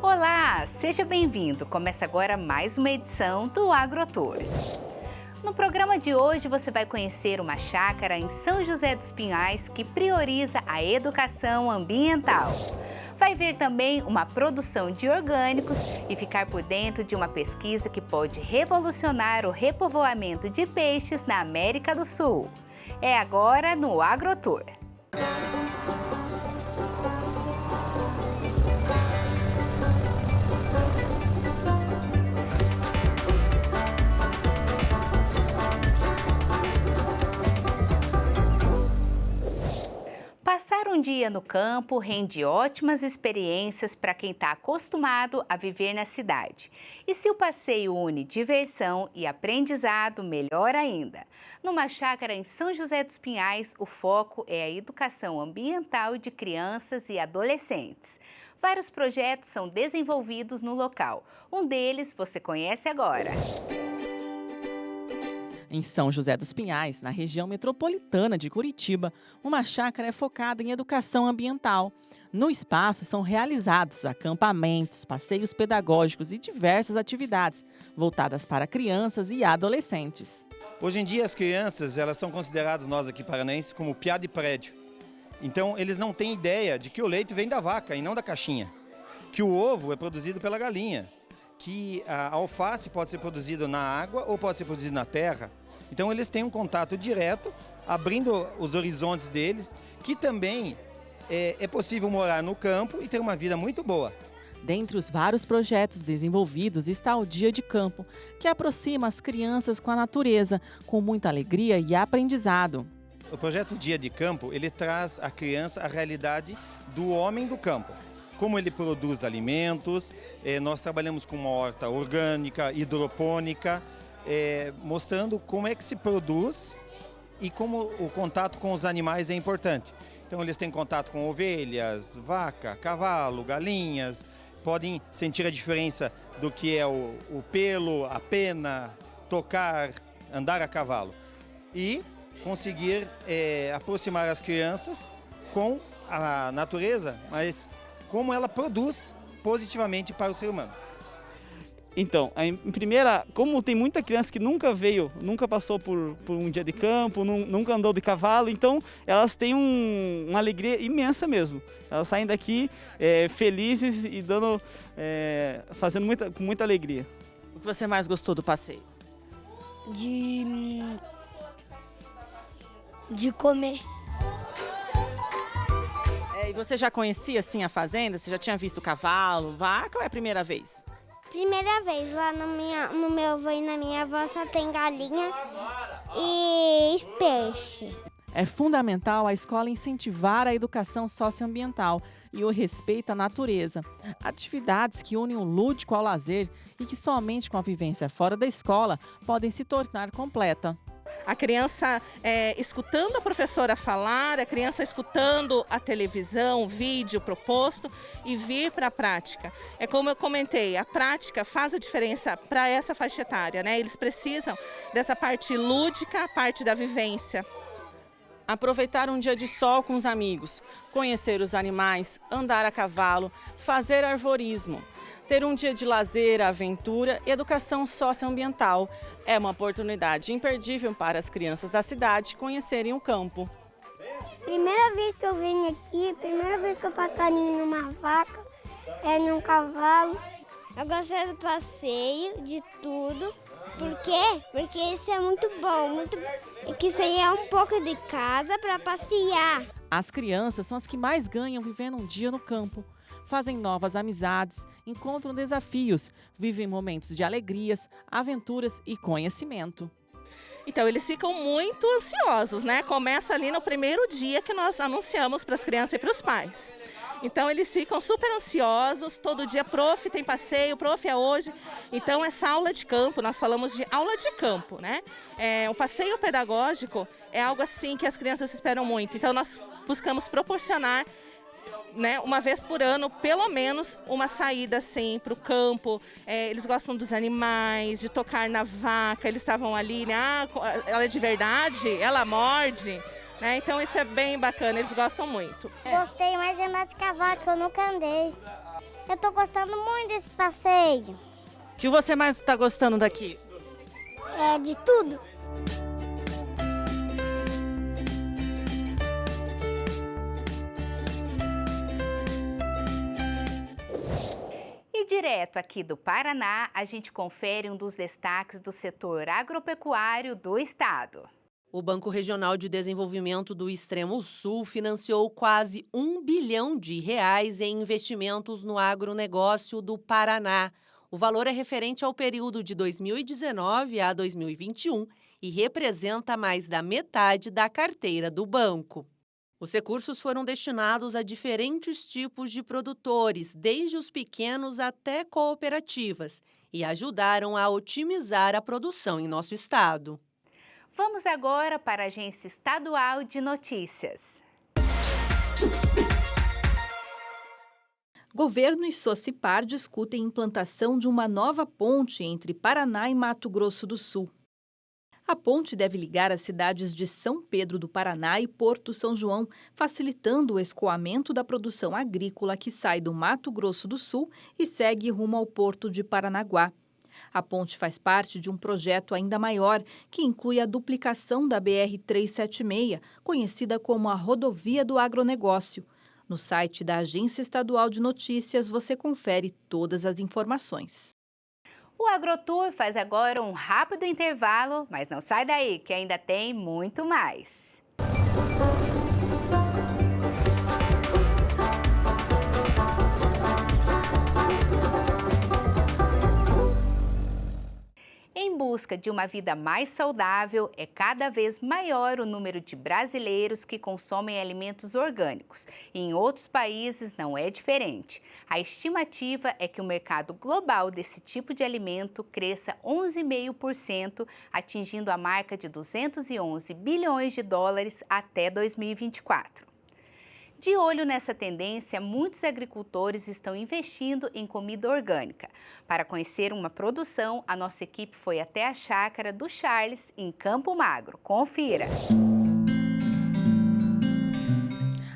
Olá, seja bem-vindo. Começa agora mais uma edição do AgroTour. No programa de hoje você vai conhecer uma chácara em São José dos Pinhais que prioriza a educação ambiental. Vai ver também uma produção de orgânicos e ficar por dentro de uma pesquisa que pode revolucionar o repovoamento de peixes na América do Sul. É agora no AgroTour. Passar um dia no campo rende ótimas experiências para quem está acostumado a viver na cidade. E se o passeio une diversão e aprendizado, melhor ainda. Numa chácara em São José dos Pinhais, o foco é a educação ambiental de crianças e adolescentes. Vários projetos são desenvolvidos no local. Um deles você conhece agora. Em São José dos Pinhais, na região metropolitana de Curitiba, uma chácara é focada em educação ambiental. No espaço são realizados acampamentos, passeios pedagógicos e diversas atividades voltadas para crianças e adolescentes. Hoje em dia as crianças elas são consideradas, nós aqui paranaenses, como piá de prédio. Então eles não têm ideia de que o leite vem da vaca e não da caixinha. Que o ovo é produzido pela galinha. Que a alface pode ser produzida na água ou pode ser produzida na terra. Então eles têm um contato direto, abrindo os horizontes deles, que também é possível morar no campo e ter uma vida muito boa. Dentre os vários projetos desenvolvidos está o Dia de Campo, que aproxima as crianças com a natureza, com muita alegria e aprendizado. O projeto Dia de Campo, ele traz à criança a realidade do homem do campo. Como ele produz alimentos, nós trabalhamos com uma horta orgânica, hidropônica, mostrando como é que se produz e como o contato com os animais é importante. Então eles têm contato com ovelhas, vaca, cavalo, galinhas, podem sentir a diferença do que é o pelo, a pena, tocar, andar a cavalo. E conseguir aproximar as crianças com a natureza, mas como ela produz positivamente para o ser humano. Então, em primeira, como tem muita criança que nunca veio, nunca passou por um dia de campo, nunca andou de cavalo, então elas têm uma alegria imensa mesmo. Elas saem daqui felizes e fazendo com muita alegria. O que você mais gostou do passeio? De comer. E você já conhecia assim a fazenda? Você já tinha visto cavalo, vaca ou é a primeira vez? Primeira vez, lá no meu avô e na minha avó só tem galinha e peixe. É fundamental a escola incentivar a educação socioambiental e o respeito à natureza. Atividades que unem o lúdico ao lazer e que somente com a vivência fora da escola podem se tornar completa. A criança escutando a professora falar, a criança escutando a televisão, o vídeo proposto e vir para a prática. É como eu comentei, a prática faz a diferença para essa faixa etária, né? Eles precisam dessa parte lúdica, a parte da vivência. Aproveitar um dia de sol com os amigos, conhecer os animais, andar a cavalo, fazer arvorismo. Ter um dia de lazer, aventura e educação socioambiental é uma oportunidade imperdível para as crianças da cidade conhecerem o campo. Primeira vez que eu venho aqui, primeira vez que eu faço carinho numa vaca, num cavalo. Eu gostei do passeio, de tudo. Por quê? Porque isso é muito bom, que isso aí é um pouco de casa para passear. As crianças são as que mais ganham vivendo um dia no campo. Fazem novas amizades, encontram desafios, vivem momentos de alegrias, aventuras e conhecimento. Então eles ficam muito ansiosos, né? Começa ali no primeiro dia que nós anunciamos para as crianças e para os pais. Então eles ficam super ansiosos, todo dia, prof, tem passeio, prof, é hoje. Então essa aula de campo, nós falamos de aula de campo, né? O passeio pedagógico é algo assim que as crianças esperam muito. Então nós buscamos proporcionar, né, uma vez por ano, pelo menos, uma saída assim para o campo. Eles gostam dos animais, de tocar na vaca, eles estavam ali, né? Ela é de verdade? Ela morde? Né? Então isso é bem bacana, eles gostam muito. Gostei mais de andar de cavalo, que eu nunca andei. Eu tô gostando muito desse passeio. O que você mais está gostando daqui? É de tudo. E direto aqui do Paraná, a gente confere um dos destaques do setor agropecuário do estado. O Banco Regional de Desenvolvimento do Extremo Sul financiou quase R$ 1 bilhão em investimentos no agronegócio do Paraná. O valor é referente ao período de 2019 a 2021 e representa mais da metade da carteira do banco. Os recursos foram destinados a diferentes tipos de produtores, desde os pequenos até cooperativas, e ajudaram a otimizar a produção em nosso estado. Vamos agora para a Agência Estadual de Notícias. Governo e Socipar discutem a implantação de uma nova ponte entre Paraná e Mato Grosso do Sul. A ponte deve ligar as cidades de São Pedro do Paraná e Porto São João, facilitando o escoamento da produção agrícola que sai do Mato Grosso do Sul e segue rumo ao Porto de Paranaguá. A ponte faz parte de um projeto ainda maior, que inclui a duplicação da BR-376, conhecida como a Rodovia do Agronegócio. No site da Agência Estadual de Notícias, você confere todas as informações. O AgroTour faz agora um rápido intervalo, mas não sai daí, que ainda tem muito mais. Em busca de uma vida mais saudável, é cada vez maior o número de brasileiros que consomem alimentos orgânicos. E em outros países não é diferente. A estimativa é que o mercado global desse tipo de alimento cresça 11,5%, atingindo a marca de 211 bilhões de dólares até 2024. De olho nessa tendência, muitos agricultores estão investindo em comida orgânica. Para conhecer uma produção, a nossa equipe foi até a chácara do Charles, em Campo Magro. Confira!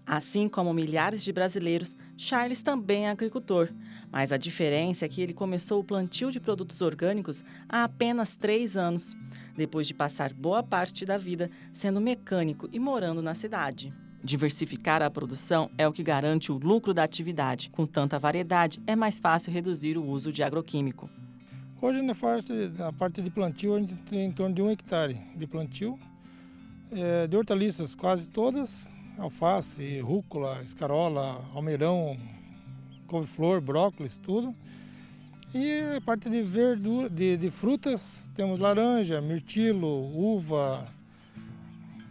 Assim como milhares de brasileiros, Charles também é agricultor. Mas a diferença é que ele começou o plantio de produtos orgânicos há apenas 3 anos, depois de passar boa parte da vida sendo mecânico e morando na cidade. Diversificar a produção é o que garante o lucro da atividade. Com tanta variedade, é mais fácil reduzir o uso de agroquímico. Hoje, na parte de plantio, a gente tem em torno de 1 hectare de plantio. De hortaliças, quase todas, alface, rúcula, escarola, almeirão, couve-flor, brócolis, tudo. E a parte de verdura, de frutas, temos laranja, mirtilo, uva,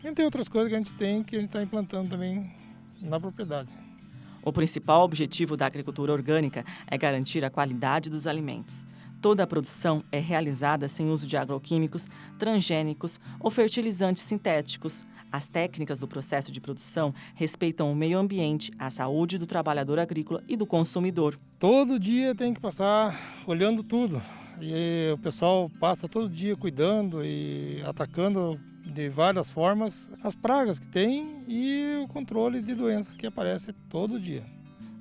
entre outras coisas que a gente está implantando também na propriedade. O principal objetivo da agricultura orgânica é garantir a qualidade dos alimentos. Toda a produção é realizada sem uso de agroquímicos, transgênicos ou fertilizantes sintéticos. As técnicas do processo de produção respeitam o meio ambiente, a saúde do trabalhador agrícola e do consumidor. Todo dia tem que passar olhando tudo. E o pessoal passa todo dia cuidando e atacando de várias formas as pragas que tem e o controle de doenças que aparecem todo dia.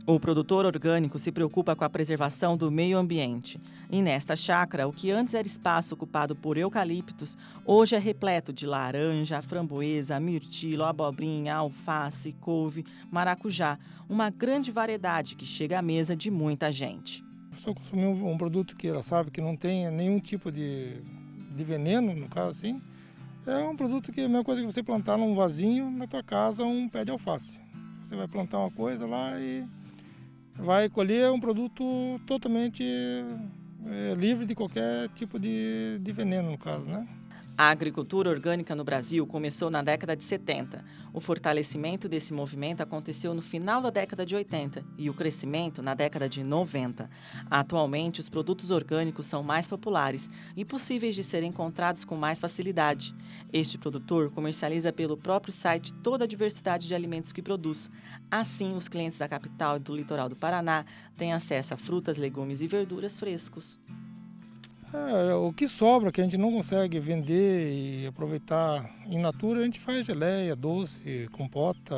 O produtor orgânico se preocupa com a preservação do meio ambiente. E nesta chácara, o que antes era espaço ocupado por eucaliptos, hoje é repleto de laranja, framboesa, mirtilo, abobrinha, alface, couve, maracujá. Uma grande variedade que chega à mesa de muita gente. Se eu consumir um produto que ela sabe que não tem nenhum tipo de veneno, no caso assim, é um produto que é a mesma coisa que você plantar num vasinho na tua casa um pé de alface. Você vai plantar uma coisa lá e vai colher um produto totalmente livre de qualquer tipo de veneno, no caso, né? A agricultura orgânica no Brasil começou na década de 70. O fortalecimento desse movimento aconteceu no final da década de 80 e o crescimento na década de 90. Atualmente, os produtos orgânicos são mais populares e possíveis de serem encontrados com mais facilidade. Este produtor comercializa pelo próprio site toda a diversidade de alimentos que produz. Assim, os clientes da capital e do litoral do Paraná têm acesso a frutas, legumes e verduras frescos. O que sobra, que a gente não consegue vender e aproveitar in natura, a gente faz geleia, doce, compota,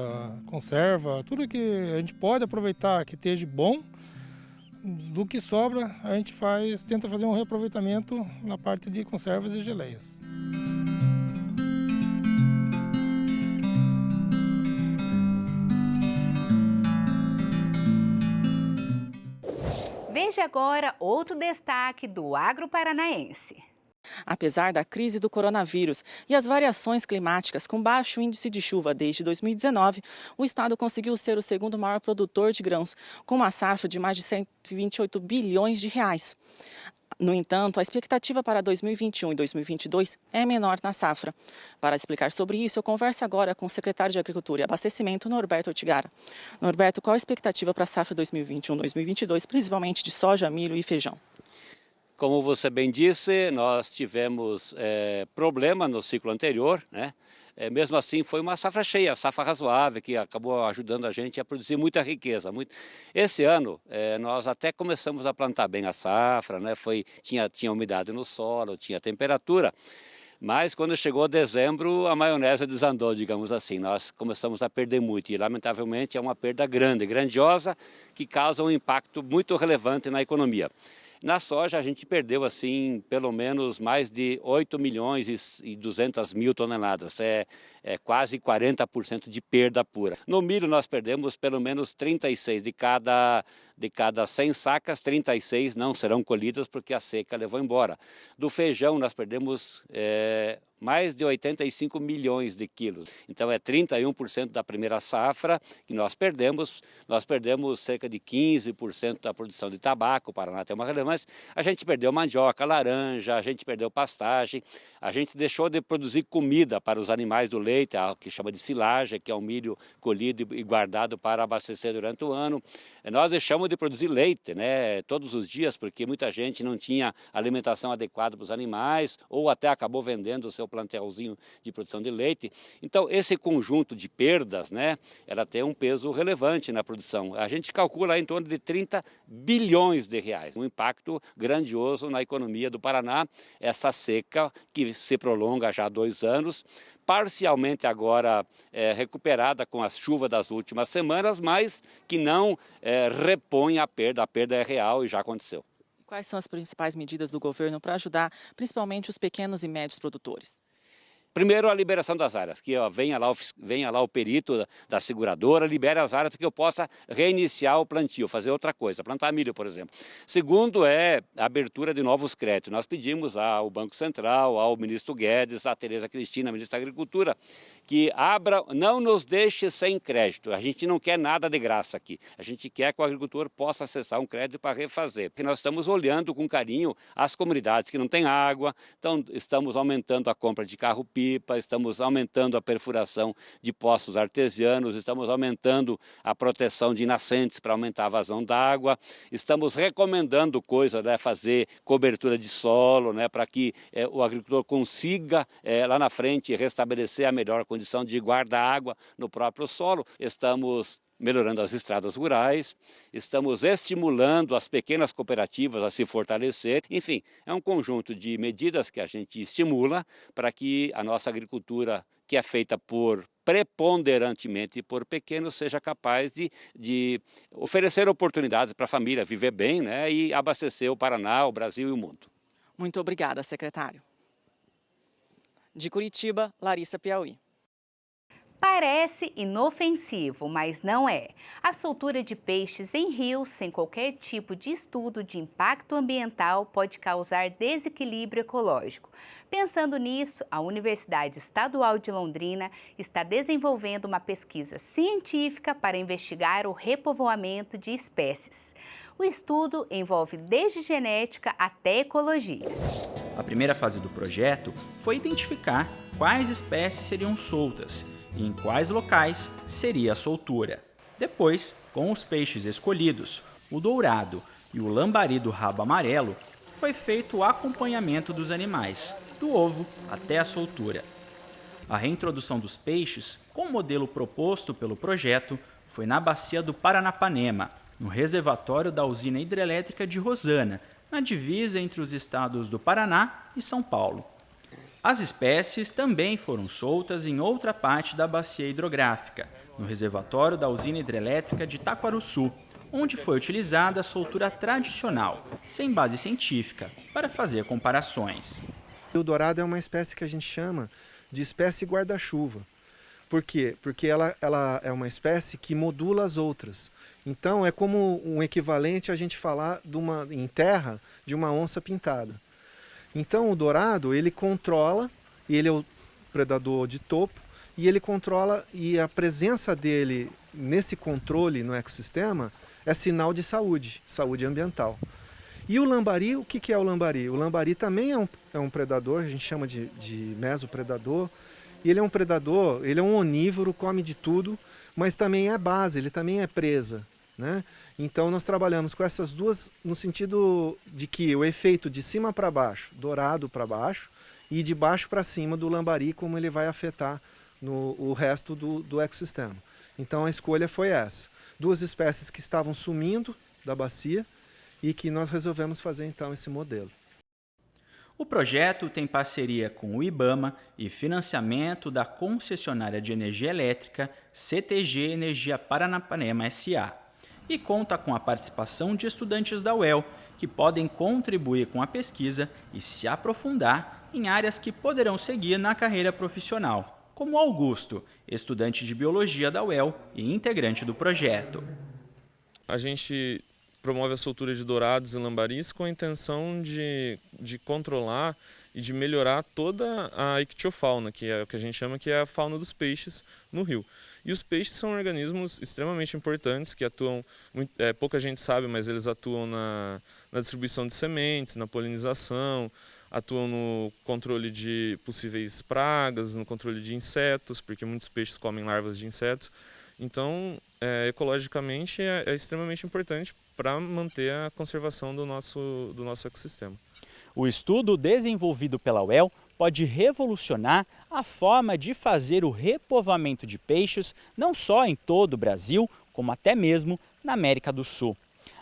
conserva, tudo que a gente pode aproveitar que esteja bom, Do que sobra, a gente tenta fazer um reaproveitamento na parte de conservas e geleias. Veja agora outro destaque do agro paranaense. Apesar da crise do coronavírus e as variações climáticas com baixo índice de chuva desde 2019, o estado conseguiu ser o segundo maior produtor de grãos, com uma safra de mais de 128 bilhões de reais. No entanto, a expectativa para 2021 e 2022 é menor na safra. Para explicar sobre isso, eu converso agora com o secretário de Agricultura e Abastecimento, Norberto Ortigara. Norberto, qual a expectativa para a safra 2021-2022, principalmente de soja, milho e feijão? Como você bem disse, nós tivemos problema no ciclo anterior, né? Mesmo assim, foi uma safra cheia, safra razoável, que acabou ajudando a gente a produzir muita riqueza. Esse ano, nós até começamos a plantar bem a safra, né? Tinha umidade no solo, tinha temperatura, mas quando chegou dezembro, a maionese desandou, digamos assim. Nós começamos a perder muito e, lamentavelmente, é uma perda grande, grandiosa, que causa um impacto muito relevante na economia. Na soja, a gente perdeu, assim, pelo menos mais de 8 milhões e 200 mil toneladas. É quase 40% de perda pura. No milho, nós perdemos pelo menos 36. De cada 100 sacas, 36 não serão colhidas porque a seca levou embora. Do feijão, nós perdemos mais de 85 milhões de quilos. Então, é 31% da primeira safra que nós perdemos. Nós perdemos cerca de 15% da produção de tabaco. O Paraná tem uma relevância. A gente perdeu mandioca, laranja, a gente perdeu pastagem. A gente deixou de produzir comida para os animais do leite, que chama de silagem, que é o milho colhido e guardado para abastecer durante o ano. Nós deixamos de produzir leite, né, todos os dias, porque muita gente não tinha alimentação adequada para os animais, ou até acabou vendendo o seu plantelzinho de produção de leite. Então, esse conjunto de perdas, né, ela tem um peso relevante na produção. A gente calcula em torno de 30 bilhões de reais. Um impacto grandioso na economia do Paraná, essa seca que se prolonga já há 2 anos, parcialmente agora recuperada com a chuva das últimas semanas, mas que não repõe a perda é real e já aconteceu. Quais são as principais medidas do governo para ajudar principalmente os pequenos e médios produtores? Primeiro, a liberação das áreas, que venha lá o perito da seguradora, libere as áreas para que eu possa reiniciar o plantio, fazer outra coisa, plantar milho, por exemplo. Segundo, a abertura de novos créditos. Nós pedimos ao Banco Central, ao ministro Guedes, à Tereza Cristina, ministra da Agricultura, que não nos deixe sem crédito. A gente não quer nada de graça aqui. A gente quer que o agricultor possa acessar um crédito para refazer. Porque nós estamos olhando com carinho as comunidades que não têm água, então estamos aumentando a compra de carro-pipa, estamos aumentando a perfuração de poços artesianos, estamos aumentando a proteção de nascentes para aumentar a vazão d'água, estamos recomendando coisas, né, fazer cobertura de solo, né, para que o agricultor consiga lá na frente restabelecer a melhor condição de guarda-água no próprio solo. Estamos melhorando as estradas rurais, estamos estimulando as pequenas cooperativas a se fortalecer. Enfim, é um conjunto de medidas que a gente estimula para que a nossa agricultura, que é feita preponderantemente por pequenos, seja capaz de oferecer oportunidades para a família viver bem, né, e abastecer o Paraná, o Brasil e o mundo. Muito obrigada, secretário. De Curitiba, Larissa Piauí. Parece inofensivo, mas não é. A soltura de peixes em rios sem qualquer tipo de estudo de impacto ambiental pode causar desequilíbrio ecológico. Pensando nisso, a Universidade Estadual de Londrina está desenvolvendo uma pesquisa científica para investigar o repovoamento de espécies. O estudo envolve desde genética até ecologia. A primeira fase do projeto foi identificar quais espécies seriam soltas e em quais locais seria a soltura. Depois, com os peixes escolhidos, o dourado e o lambari do rabo amarelo, foi feito o acompanhamento dos animais, do ovo até a soltura. A reintrodução dos peixes, com o modelo proposto pelo projeto, foi na bacia do Paranapanema, no reservatório da usina hidrelétrica de Rosana, na divisa entre os estados do Paraná e São Paulo. As espécies também foram soltas em outra parte da bacia hidrográfica, no reservatório da usina hidrelétrica de Taquarussu, onde foi utilizada a soltura tradicional, sem base científica, para fazer comparações. O dourado é uma espécie que a gente chama de espécie guarda-chuva. Por quê? Porque ela é uma espécie que modula as outras. Então é como um equivalente a gente falar em terra de uma onça pintada. Então o dourado, ele controla, ele é o predador de topo, e ele controla, e a presença dele nesse controle no ecossistema é sinal de saúde ambiental. E o lambari, o que é o lambari? O lambari também é um predador, a gente chama de mesopredador. E ele é um predador, ele é um onívoro, come de tudo, mas também é base, ele também é presa, né? Então nós trabalhamos com essas duas no sentido de que o efeito de cima para baixo, dourado para baixo, e de baixo para cima do lambari, como ele vai afetar o resto do ecossistema. Então a escolha foi essa. Duas espécies que estavam sumindo da bacia e que nós resolvemos fazer então esse modelo. O projeto tem parceria com o IBAMA e financiamento da concessionária de energia elétrica CTG Energia Paranapanema S.A. e conta com a participação de estudantes da UEL, que podem contribuir com a pesquisa e se aprofundar em áreas que poderão seguir na carreira profissional, como Augusto, estudante de Biologia da UEL e integrante do projeto. A gente promove a soltura de dourados e lambaris com a intenção de controlar e de melhorar toda a ictiofauna, que é o que a gente chama que é a fauna dos peixes no rio. E os peixes são organismos extremamente importantes que atuam, pouca gente sabe, mas eles atuam na distribuição de sementes, na polinização, atuam no controle de possíveis pragas, no controle de insetos, porque muitos peixes comem larvas de insetos. Então, ecologicamente, é extremamente importante para manter a conservação do nosso ecossistema. O estudo desenvolvido pela UEL pode revolucionar a forma de fazer o repovoamento de peixes, não só em todo o Brasil, como até mesmo na América do Sul.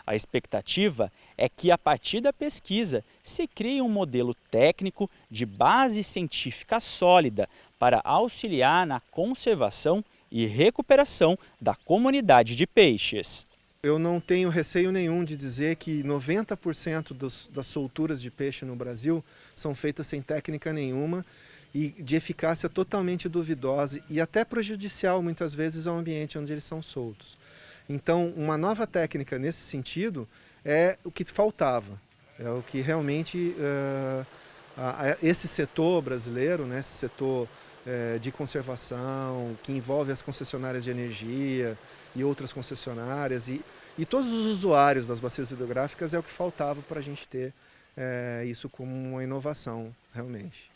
A expectativa é que, a partir da pesquisa, se crie um modelo técnico de base científica sólida para auxiliar na conservação e recuperação da comunidade de peixes. Eu não tenho receio nenhum de dizer que 90% das solturas de peixe no Brasil são feitas sem técnica nenhuma e de eficácia totalmente duvidosa e até prejudicial muitas vezes ao ambiente onde eles são soltos. Então, uma nova técnica nesse sentido é o que faltava, é o que realmente esse setor brasileiro, né, esse setor de conservação, que envolve as concessionárias de energia e outras concessionárias e todos os usuários das bacias hidrográficas, é o que faltava para a gente ter isso como uma inovação, realmente.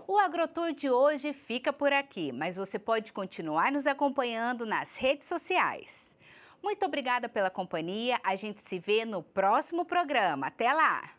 O AgroTour de hoje fica por aqui, mas você pode continuar nos acompanhando nas redes sociais. Muito obrigada pela companhia, a gente se vê no próximo programa. Até lá!